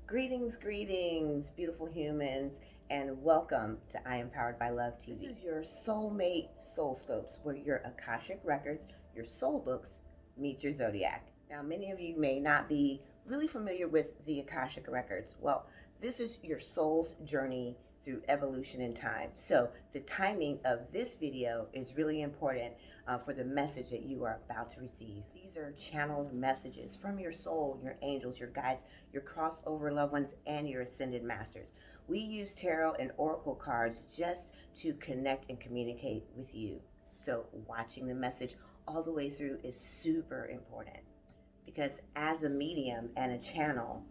Greetings, beautiful humans, and welcome to I Am Powered by Love TV. This is your soulmate soul scopes, where your Akashic Records, your soul books, meet your zodiac. Now, many of you may not be really familiar with the Akashic Records. Well, this is your soul's journey through evolution in time. So the timing of this video is really important for the message that you are about to receive. These are channeled messages from your soul, your angels, your guides, your crossover loved ones, and your ascended masters. We use tarot and oracle cards just to connect and communicate with you. So watching the message all the way through is super important, because as a medium and a channel,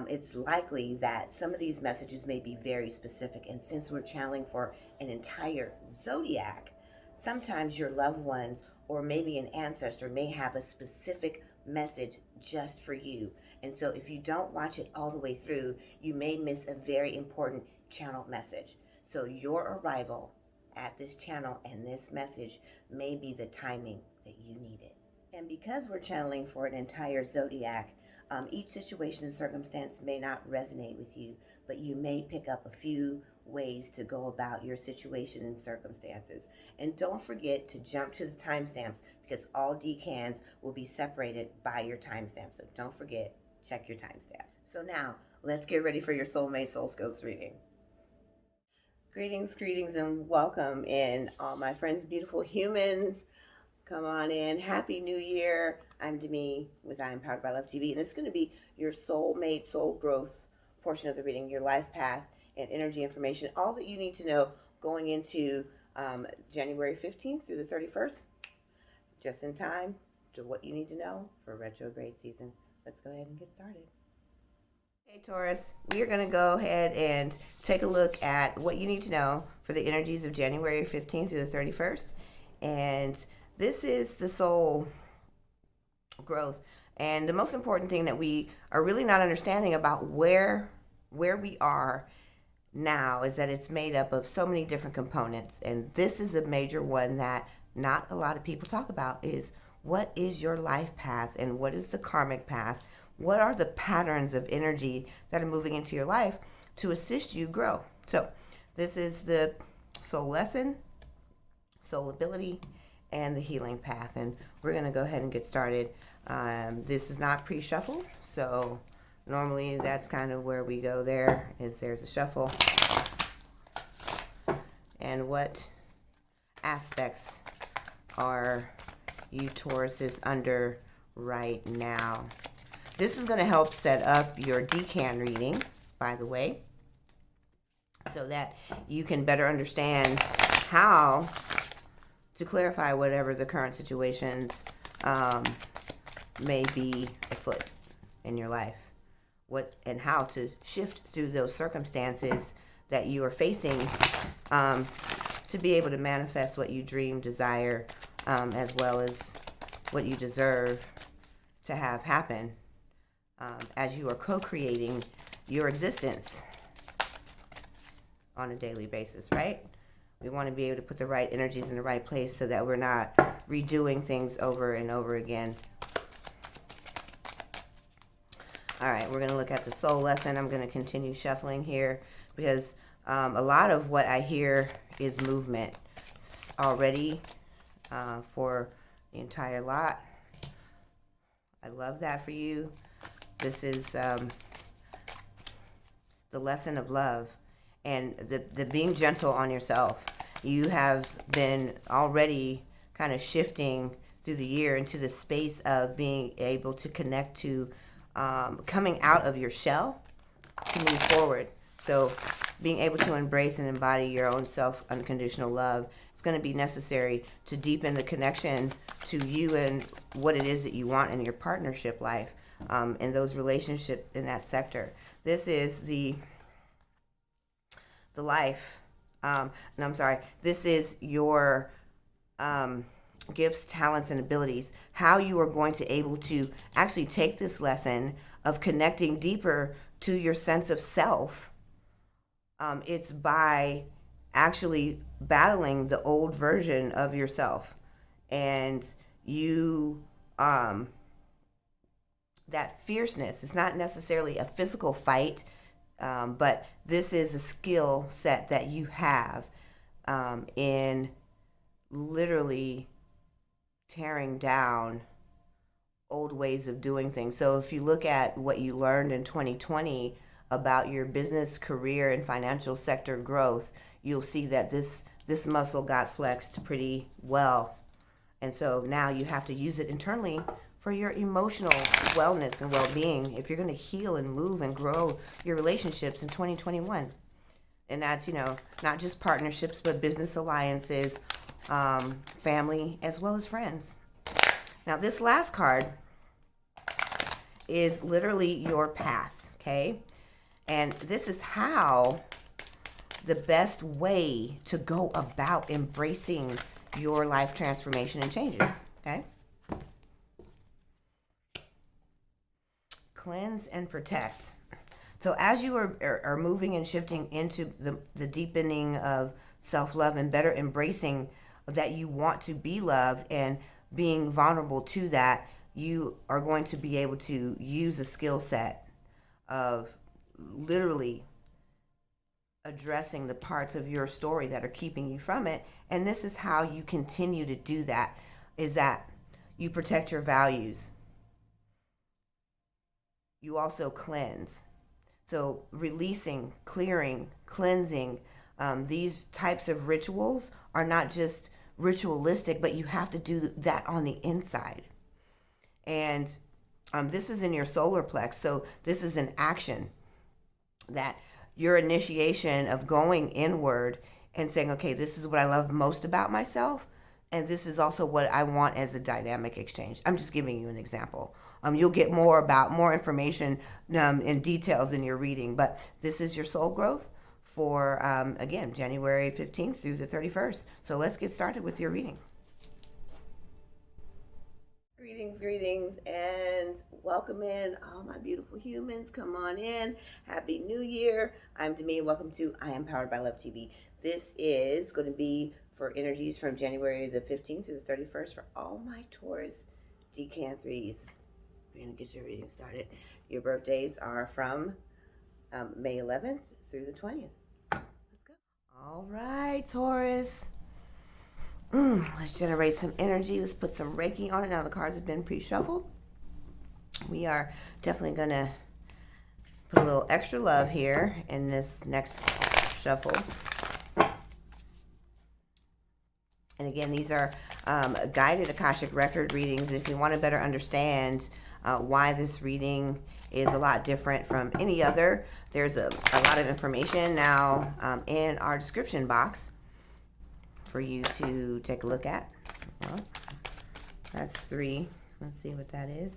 it's likely that some of these messages may be very specific. And since we're channeling for an entire zodiac, sometimes your loved ones or maybe an ancestor may have a specific message just for you. And so if you don't watch it all the way through, you may miss a very important channeled message. So your arrival at this channel and this message may be the timing that you need it. And because we're channeling for an entire zodiac, each situation and circumstance may not resonate with you, but you may pick up a few ways to go about your situation and circumstances. And don't forget to jump to the timestamps, because all decans will be separated by your timestamps. So don't forget, check your timestamps. So now, let's get ready for your Soulmate Soul Scopes reading. Greetings, and welcome in, all my friends, beautiful humans. Come on in. Happy New Year. I'm Demi with I Am Powered by Love TV, and it's going to be your soulmate, soul growth portion of the reading, your life path and energy information, all that you need to know going into January 15th through the 31st, just in time to what you need to know for retrograde season. Let's go ahead and get started. Hey Taurus, we are going to go ahead and take a look at what you need to know for the energies of January 15th through the 31st. And this is the soul growth. And the most important thing that we are really not understanding about where we are now is that it's made up of so many different components. And this is a major one that not a lot of people talk about, is what is your life path and what is the karmic path? What are the patterns of energy that are moving into your life to assist you grow? So this is the soul lesson, soul ability, and the healing path. And we're going to go ahead and get started. This is not pre-shuffle, so normally that's kind of where we go. There's a shuffle. And what aspects are you Tauruses under right now? This is going to help set up your Decan reading, by the way, so that you can better understand how to clarify whatever the current situations may be afoot in your life, what and how to shift through those circumstances that you are facing to be able to manifest what you dream, desire, as well as what you deserve to have happen as you are co-creating your existence on a daily basis, right? We want to be able to put the right energies in the right place so that we're not redoing things over and over again. All right, we're going to look at the soul lesson. I'm going to continue shuffling here because a lot of what I hear is movement already for the entire lot. I love that for you. This is the lesson of love. And the being gentle on yourself. You have been already kind of shifting through the year into the space of being able to connect to coming out of your shell to move forward. So being able to embrace and embody your own self unconditional love is going to be necessary to deepen the connection to you and what it is that you want in your partnership life, in those relationships in that sector. This is the life, this is your gifts, talents, and abilities, how you are going to able to actually take this lesson of connecting deeper to your sense of self. It's by actually battling the old version of yourself, and you that fierceness. It's not necessarily a physical fight, but this is a skill set that you have in literally tearing down old ways of doing things. So if you look at what you learned in 2020 about your business, career, and financial sector growth, you'll see that this muscle got flexed pretty well. And so now you have to use it internally for your emotional wellness and well-being if you're going to heal and move and grow your relationships in 2021. And that's, not just partnerships, but business alliances, family, as well as friends. Now, this last card is literally your path, okay? And this is how the best way to go about embracing your life transformation and changes, okay? Cleanse and protect. So as you are moving and shifting into the deepening of self-love and better embracing that you want to be loved and being vulnerable to that, you are going to be able to use a skill set of literally addressing the parts of your story that are keeping you from it. And this is how you continue to do that, is that you protect your values. You also cleanse. So releasing, clearing, cleansing, these types of rituals are not just ritualistic, but you have to do that on the inside. And this is in your solar plex. So this is an action that your initiation of going inward and saying, okay, this is what I love most about myself. And this is also what I want as a dynamic exchange. I'm just giving you an example. You'll get more information and details in your reading. But this is your soul growth for, again, January 15th through the 31st. So let's get started with your reading. Greetings, and welcome in all my beautiful humans. Come on in. Happy New Year. I'm Demi. Welcome to I Am Powered by Love TV. This is going to be for energies from January the 15th to the 31st for all my Taurus Decan 3s. We're going to get your reading started. Your birthdays are from May 11th through the 20th. Let's go. All right, Taurus. Let's generate some energy. Let's put some Reiki on it. Now the cards have been pre-shuffled. We are definitely going to put a little extra love here in this next shuffle. And again, these are guided Akashic Record readings. And if you want to better understand why this reading is a lot different from any other, there's a lot of information now in our description box for you to take a look at. Well, that's 3. Let's see what that is.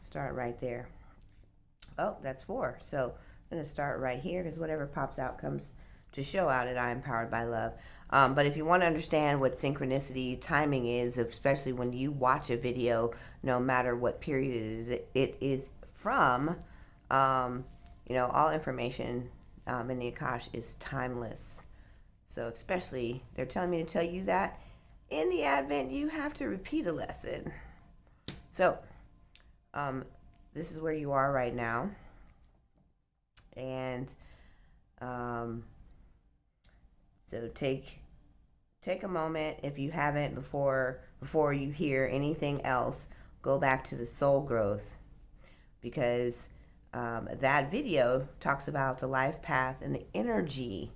Start right there. Oh, that's 4. So I'm going to start right here because whatever pops out comes to show out at I Am Powered by Love. But if you want to understand what synchronicity timing is, especially when you watch a video, no matter what period it is from, all information in the Akash is timeless. So especially, they're telling me to tell you that in the Advent, you have to repeat a lesson. So this is where you are right now. And so take a moment, if you haven't before you hear anything else, go back to the soul growth, because that video talks about the life path and the energy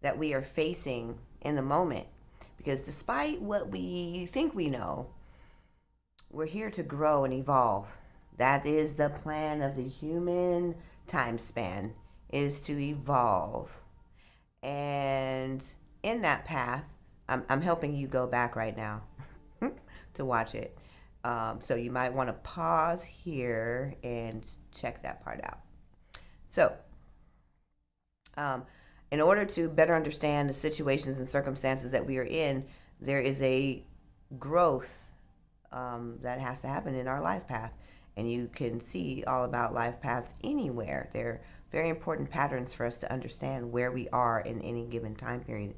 that we are facing in the moment. Because despite what we think we know, we're here to grow and evolve. That is the plan of the human time span, is to evolve. And in that path, I'm helping you go back right now to watch it. So you might want to pause here and check that part out. So in order to better understand the situations and circumstances that we are in, there is a growth that has to happen in our life path. And you can see all about life paths anywhere. They're very important patterns for us to understand where we are in any given time period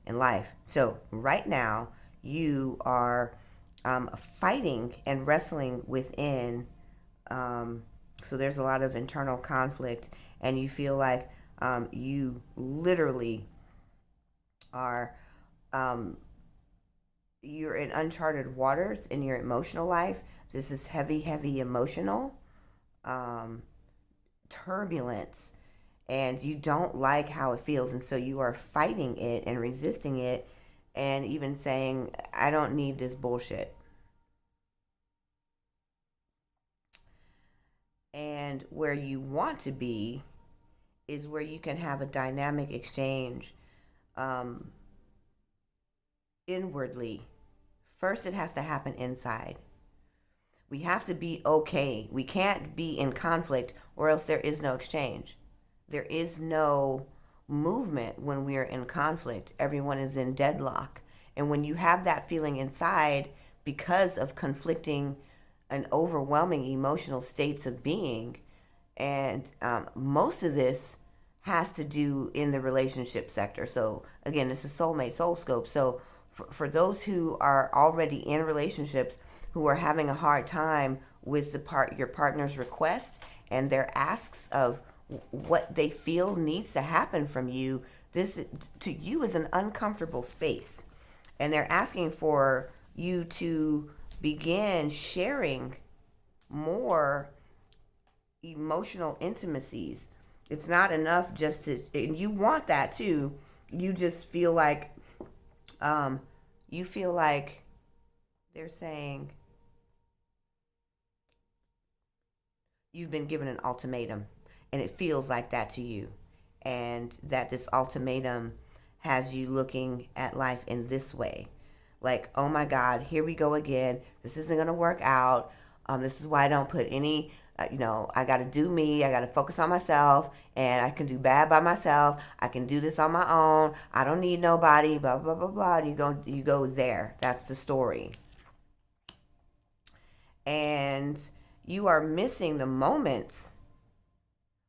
in life. So right now, you are fighting and wrestling within So there's a lot of internal conflict, and you feel like you literally are you're in uncharted waters in your emotional life. This is heavy, heavy emotional turbulence, and you don't like how it feels, and so you are fighting it and resisting it, and even saying, I don't need this bullshit. And where you want to be is where you can have a dynamic exchange inwardly. First, it has to happen inside. We have to be okay. We can't be in conflict, or else there is no exchange. There is no movement when we are in conflict. Everyone is in deadlock. And when you have that feeling inside because of conflicting and overwhelming emotional states of being, and most of this has to do in the relationship sector. So again, this is soulmate, soul scope. So for those who are already in relationships, who are having a hard time with your partner's requests and their asks of what they feel needs to happen from you, this to you is an uncomfortable space, and they're asking for you to begin sharing more emotional intimacies. It's not enough just to, and you want that too. You just feel like they're saying you've been given an ultimatum, and it feels like that to you, and that this ultimatum has you looking at life in this way, like, oh my God, here we go again. This isn't going to work out. This is why I don't put any, I got to do me. I got to focus on myself, and I can do bad by myself. I can do this on my own. I don't need nobody, blah, blah, blah, blah. And you go there. That's the story. And you are missing the moments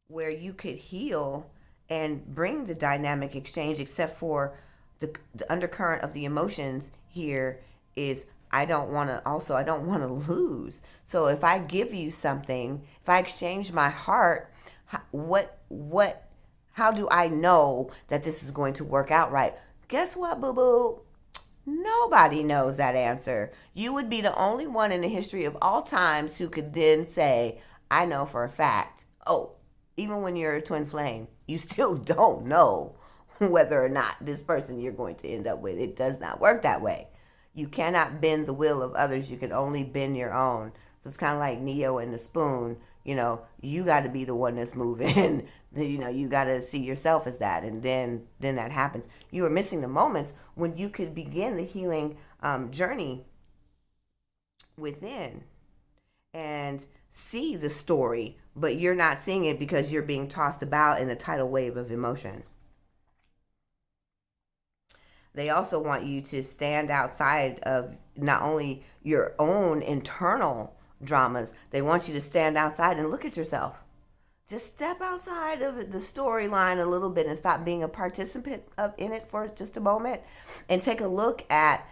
where you could heal and bring the dynamic exchange, except for the undercurrent of the emotions here is I don't want to lose. So if I give you something, if I exchange my heart, how do I know that this is going to work out right? Guess what, boo-boo? Nobody knows that answer. You would be the only one in the history of all times who could then say, I know for a fact. Oh, even when you're a twin flame, you still don't know whether or not this person you're going to end up with. It does not work that way. You cannot bend the will of others. You can only bend your own. So it's kind of like Neo and the spoon. You got to be the one that's moving. You got to see yourself as that, and then that happens. You are missing the moments when you could begin the healing journey within and see the story, but you're not seeing it because you're being tossed about in the tidal wave of emotion. They also want you to stand outside of not only your own internal dramas, they want you to stand outside and look at yourself. Just step outside of the storyline a little bit and stop being a participant in it for just a moment, and take a look at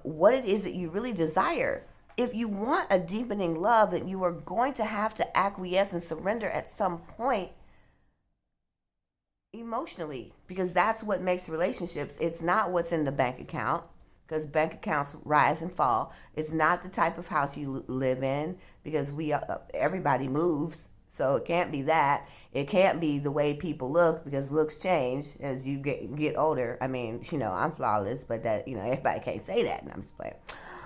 what it is that you really desire. If you want a deepening love, then you are going to have to acquiesce and surrender at some point emotionally, because that's what makes relationships. It's not what's in the bank account, because bank accounts rise and fall. It's not the type of house you live in, because everybody moves. So it can't be that. It can't be the way people look, because looks change as you get older. I mean, I'm flawless, but that, everybody can't say that, and I'm just playing.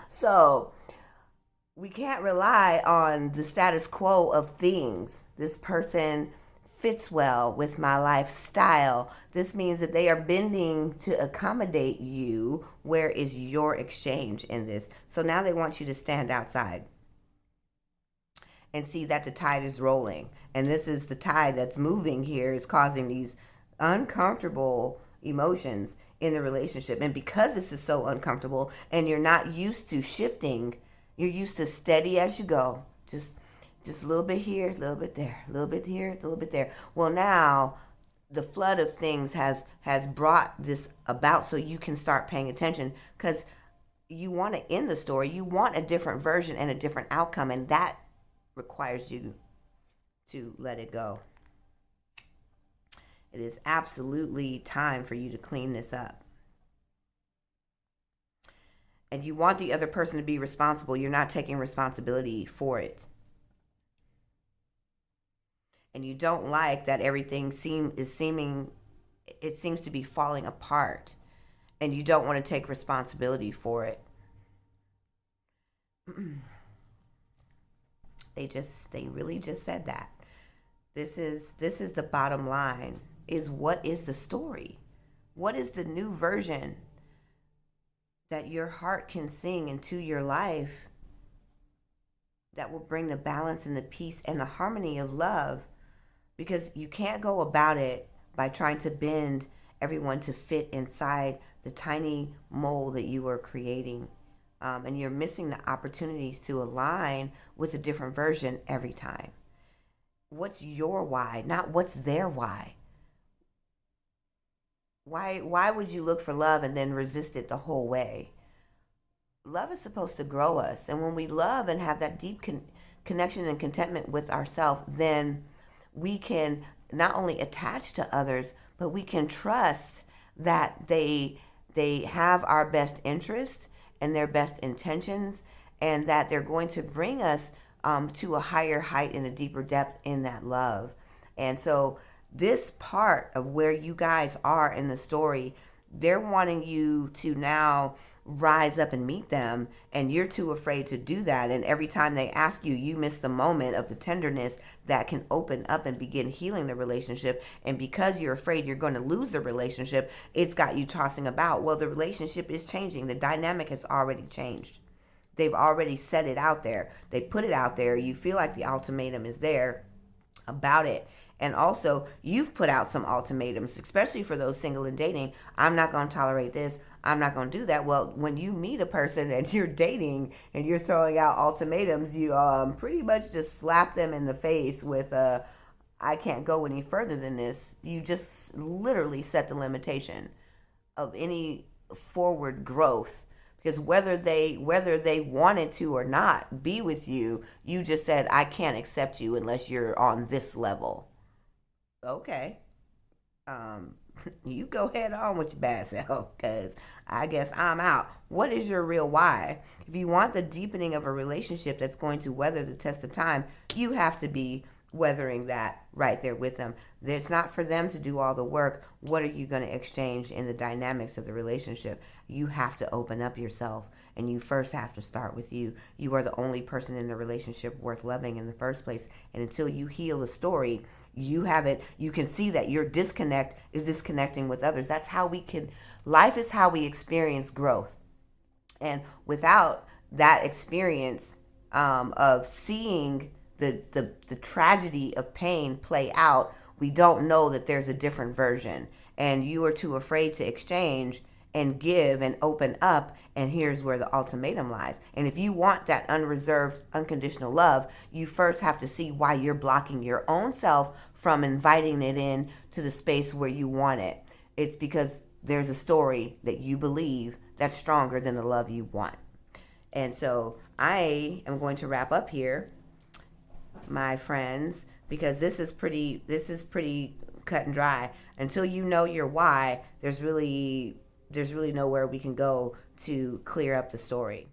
So we can't rely on the status quo of things. This person fits well with my lifestyle. This means that they are bending to accommodate you. Where is your exchange in this? So now they want you to stand outside and see that the tide is rolling. And this is the tide that's moving here, is causing these uncomfortable emotions in the relationship. And because this is so uncomfortable and you're not used to shifting, you're used to steady as you go. Just a little bit here, a little bit there, a little bit here, a little bit there. Well, now the flood of things has brought this about, so you can start paying attention, because you want to end the story. You want a different version and a different outcome, and that requires you to let it go. It is absolutely time for you to clean this up. And you want the other person to be responsible. You're not taking responsibility for it. And you don't like that everything seems to be falling apart. And you don't want to take responsibility for it. They really just said that. This is the bottom line. Is what is the story? What is the new version that your heart can sing into your life that will bring the balance and the peace and the harmony of love? Because you can't go about it by trying to bend everyone to fit inside the tiny mold that you are creating. And you're missing the opportunities to align with a different version every time. What's your why, not what's their why? Why would you look for love and then resist it the whole way? Love is supposed to grow us. And when we love and have that deep connection and contentment with ourselves, then we can not only attach to others, but we can trust that they have our best interest and their best intentions, and that they're going to bring us to a higher height and a deeper depth in that love. And so this part of where you guys are in the story, they're wanting you to now rise up and meet them, and you're too afraid to do that. And every time they ask you, you miss the moment of the tenderness that can open up and begin healing the relationship. And because you're afraid you're going to lose the relationship, it's got you tossing about. Well, the relationship is changing. The dynamic has already changed. They've already set it out there. They put it out there. You feel like the ultimatum is there about it. And also, you've put out some ultimatums, especially for those single and dating. I'm not going to tolerate this. I'm not going to do that. Well, when you meet a person and you're dating and you're throwing out ultimatums, you pretty much just slap them in the face with I can't go any further than this. You just literally set the limitation of any forward growth. Because whether they wanted to or not be with you, you just said, I can't accept you unless you're on this level. Okay. You go head on with your bad self, because I guess I'm out. What is your real why? If you want the deepening of a relationship that's going to weather the test of time, you have to be weathering that right there with them. It's not for them to do all the work. What are you going to exchange in the dynamics of the relationship? You have to open up yourself, and you first have to start with you. You are the only person in the relationship worth loving in the first place. And until you heal the story, you can see that your disconnect is disconnecting with others. That's how life is how we experience growth. And without that experience of seeing the tragedy of pain play out, we don't know that there's a different version. And you are too afraid to exchange and give and open up, and here's where the ultimatum lies. And if you want that unreserved, unconditional love, you first have to see why you're blocking your own self from inviting it in to the space where you want it. It's because there's a story that you believe that's stronger than the love you want. And so I am going to wrap up here, my friends, because this is pretty cut and dry. Until you know your why, there's really nowhere we can go to clear up the story.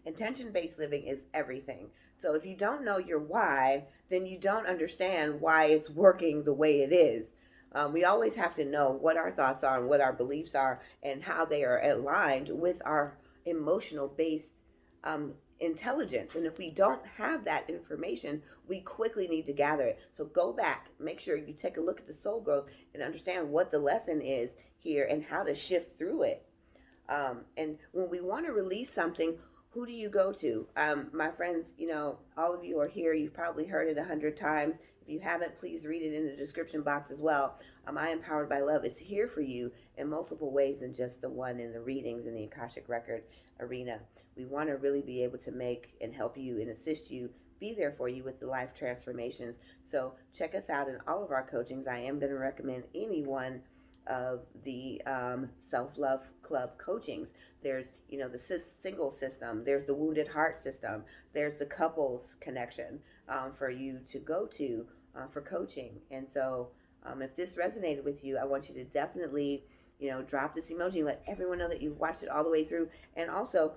Intention-based living is everything. So if you don't know your why, then you don't understand why it's working the way it is. We always have to know what our thoughts are and what our beliefs are and how they are aligned with our emotional-based intelligence. And if we don't have that information, we quickly need to gather it. So go back, make sure you take a look at the soul growth and understand what the lesson is here and how to shift through it. And when we want to release something, who do you go to? My friends, all of you are here. You've probably heard it 100 times. If you haven't, please read it in the description box as well. I Am Powered by Love is here for you in multiple ways than just the one in the readings in the Akashic Record arena. We want to really be able to make and help you and assist you, be there for you with the life transformations. So check us out in all of our coachings. I am going to recommend anyone of the self-love club coachings. There's, the single system. There's the wounded heart system. There's the couples connection for you to go to for coaching. And so if this resonated with you, I want you to definitely, drop this emoji. Let everyone know that you've watched it all the way through. And also,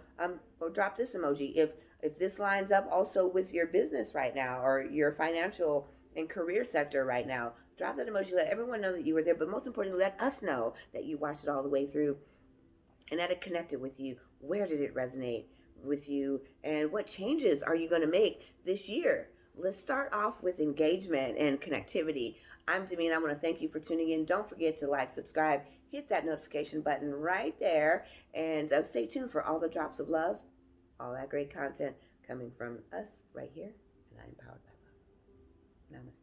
or drop this emoji if this lines up also with your business right now or your financial and career sector right now. Drop that emoji. Let everyone know that you were there. But most importantly, let us know that you watched it all the way through and that it connected with you. Where did it resonate with you? And what changes are you going to make this year? Let's start off with engagement and connectivity. I'm Decan. I want to thank you for tuning in. Don't forget to like, subscribe, hit that notification button right there, and stay tuned for all the drops of love, all that great content coming from us right here. And I am powered by love. Namaste.